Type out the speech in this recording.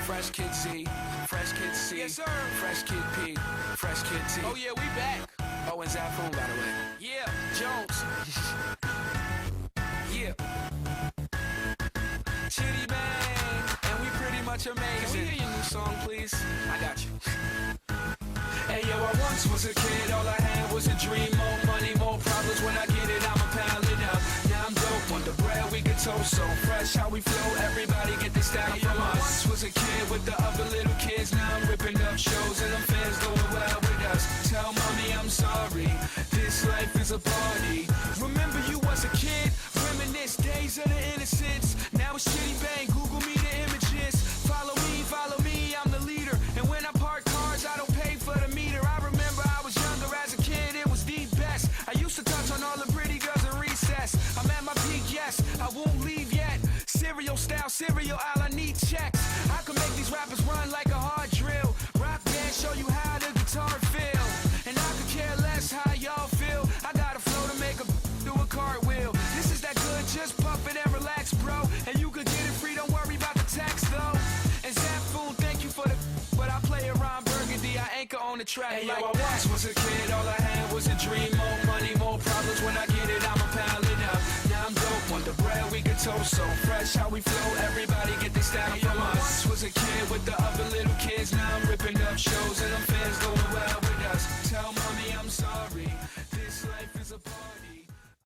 Fresh Kid Z, Fresh Kid C, Yes, sir. Fresh Kid P, Fresh Kid T. Oh yeah, we back. Oh, and Zafoon, by the way. Yeah. Jones. Yeah. Chitty Bang. And we pretty much amazing. Can we hear your new song, please? I got you. Hey yo, I once was a kid, all I had was a dream. More money, more problems, when I get it, I'ma pile it up. Now I'm dope on the bread, we get toast so fresh. How we flow, everybody get this style from us. I once was a kid with the other little kids. Now I'm ripping up shows and them fans going wild with us. Tell mommy I'm sorry, this life is a party. Remember you was a kid, reminisce days of the innocence. Now it's Chitty Bang, Google me the images. Follow me, I'm the leader. And when I park cars, I don't pay for the meter. I remember I was younger as a kid, it was the best. I used to touch on all the pretty girls in recess. I'm at my peak, yes, I won't leave yet. Cereal style, cereal aisle, I need checks. I can make these rappers run like a hard drill. Rock band, show you how the guitar feel. And I could care less how y'all feel. I got a flow to make a do a cartwheel. This is that good, just puff it and relax, bro. And you could get it free, don't worry about the tax though. And Zafoon, thank you for the but I play around Burgundy, I anchor on the track. Hey, like yo, I once was a kid, all I had was a dream. More money, more problems, when I get it, I'ma pile it up. Now I'm dope on the bread, we get toast so fresh. How we flow, everybody get this style from us. I once was a kid with the other little kids. Now I'm ripping up shows and them fans going wild with us. Tell mommy I'm sorry, this life is a party.